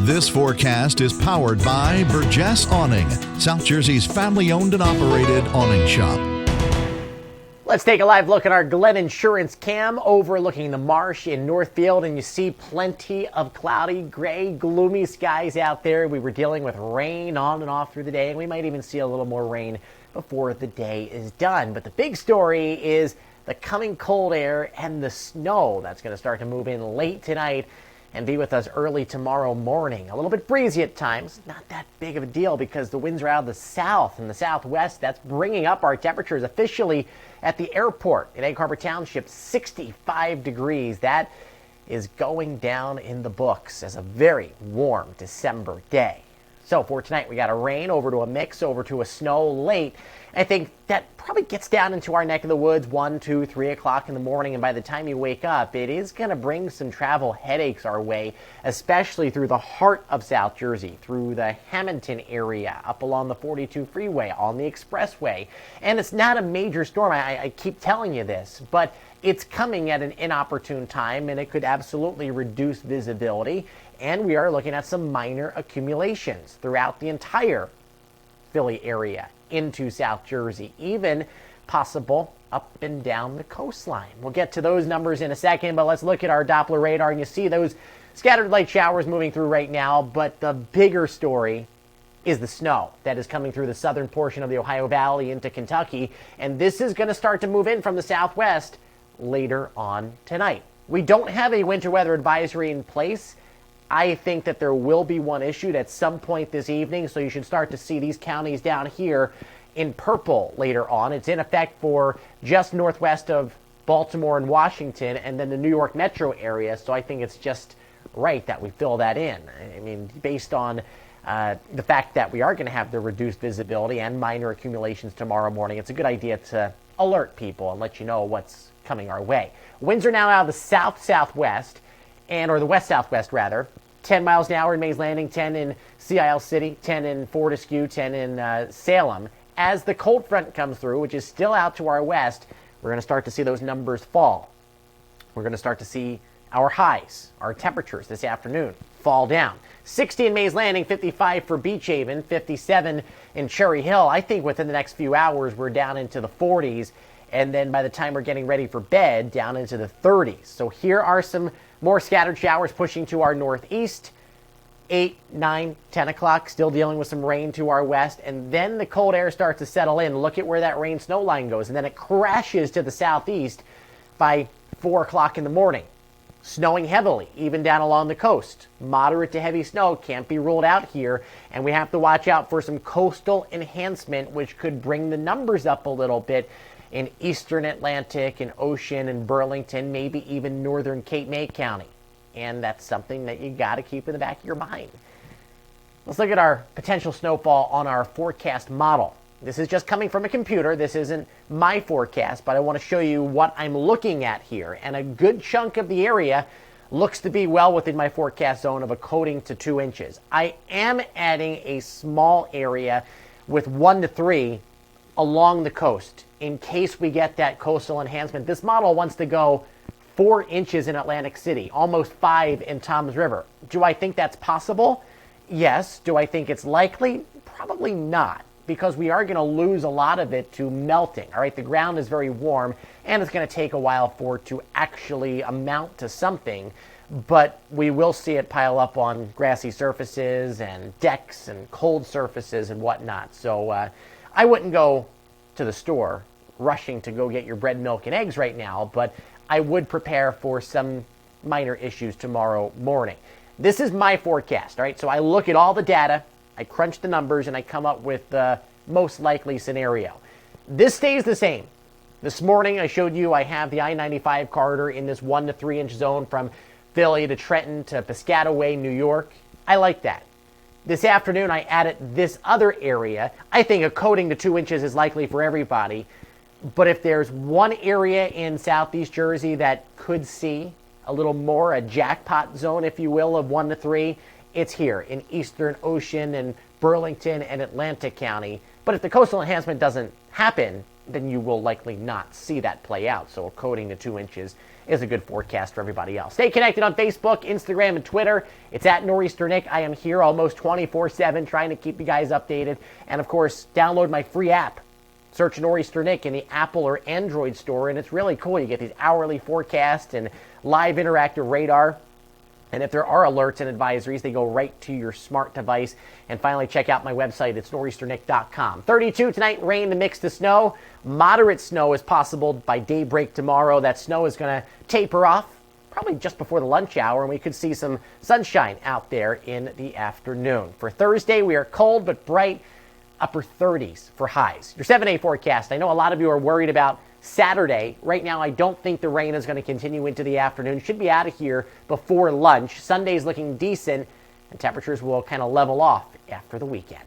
This forecast is powered by Burgess Awning, South Jersey's family-owned and operated awning shop. Let's take a live look at our Glen Insurance cam overlooking the marsh in Northfield, and you see plenty of cloudy, gray, gloomy skies out there. We were dealing with rain on and off through the day, and we might even see a little more rain before the day is done. But the big story is the coming cold air and the snow that's going to start to move in late tonight and be with us early tomorrow morning. A little bit breezy at times, not that big of a deal because the winds are out of the south and the southwest. That's bringing up our temperatures officially at the airport in Egg Harbor Township, 65 degrees. That is going down in the books as a very warm December day. So for tonight, we got a rain over to a mix, over to a snow late. I think that probably gets down into our neck of the woods 1, 2, 3 o'clock in the morning. And by the time you wake up, it is going to bring some travel headaches our way, especially through the heart of South Jersey, through the Hamilton area, up along the 42 freeway, on the expressway. And it's not a major storm. I keep telling you this, but it's coming at an inopportune time, and it could absolutely reduce visibility. And we are looking at some minor accumulations throughout the entire Philly area into South Jersey, even possible up and down the coastline. We'll get to those numbers in a second, but let's look at our Doppler radar, and you see those scattered light showers moving through right now. But the bigger story is the snow that is coming through the southern portion of the Ohio Valley into Kentucky, and this is going to start to move in from the southwest later on tonight. We don't have a winter weather advisory in place. I think that there will be one issued at some point this evening, so you should start to see these counties down here in purple later on. It's in effect for just northwest of Baltimore and Washington, and then the New York metro area, so I think it's just right that we fill that in. I mean, based on the fact that we are going to have the reduced visibility and minor accumulations tomorrow morning, it's a good idea to alert people and let you know what's coming our way. Winds are now out of the south-southwest, or the west-southwest rather, 10 miles an hour in Mays Landing, 10 in Sea Isle City, 10 in Fortescue, 10 in Salem. As the cold front comes through, which is still out to our west, we're going to start to see those numbers fall. We're going to start to see our highs, our temperatures this afternoon, fall down. 60 in Mays Landing, 55 for Beach Haven, 57 in Cherry Hill. I think within the next few hours, we're down into the 40s. And then by the time we're getting ready for bed, down into the 30s. So here are some more scattered showers pushing to our northeast. 8, 9, 10 o'clock, still dealing with some rain to our west. And then the cold air starts to settle in. Look at where that rain snow line goes. And then it crashes to the southeast by 4 o'clock in the morning. Snowing heavily, even down along the coast. Moderate to heavy snow can't be ruled out here. And we have to watch out for some coastal enhancement, which could bring the numbers up a little bit in eastern Atlantic and Ocean and Burlington, maybe even northern Cape May County. And that's something that you got to keep in the back of your mind. Let's look at our potential snowfall on our forecast model. This is just coming from a computer. This isn't my forecast, but I want to show you what I'm looking at here. And a good chunk of the area looks to be well within my forecast zone of a coating to 2 inches. I am adding a small area with 1 to 3 along the coast in case we get that coastal enhancement. This model wants to go 4 inches in Atlantic City, almost 5 in Toms River. Do I think that's possible? Yes. Do I think it's likely? Probably not, because we are going to lose a lot of it to melting. All right, the ground is very warm, and it's going to take a while for it to actually amount to something, but we will see it pile up on grassy surfaces and decks and cold surfaces and whatnot. So I wouldn't go to the store rushing to go get your bread, milk, and eggs right now, but I would prepare for some minor issues tomorrow morning. This is my forecast, all right? So I look at all the data, I crunch the numbers, and I come up with the most likely scenario. This stays the same. This morning I showed you I have the I-95 corridor in this 1 to 3 inch zone from Philly to Trenton to Piscataway, New York. I like that. This afternoon, I added this other area. I think a coating to 2 inches is likely for everybody. But if there's one area in southeast Jersey that could see a little more, a jackpot zone, if you will, of 1 to 3, it's here in eastern Ocean and Burlington and Atlantic County. But if the coastal enhancement doesn't happen, then you will likely not see that play out. So a coating to 2 inches is a good forecast for everybody else. Stay connected on Facebook, Instagram, and Twitter. It's at Nor'easter Nick. I am here almost 24/7 trying to keep you guys updated. And of course, download my free app. Search Nor'easter Nick in the Apple or Android store, and it's really cool. You get these hourly forecasts and live interactive radar. And if there are alerts and advisories, they go right to your smart device. And finally, check out my website. It's nor'easternick.com. 32 tonight, rain to mix to snow. Moderate snow is possible by daybreak tomorrow. That snow is going to taper off probably just before the lunch hour, and we could see some sunshine out there in the afternoon. For Thursday, we are cold but bright, upper 30s for highs. Your 7-day forecast. I know a lot of you are worried about Saturday. Right now, I don't think the rain is going to continue into the afternoon. Should be out of here before lunch. Sunday's looking decent, and temperatures will kind of level off after the weekend.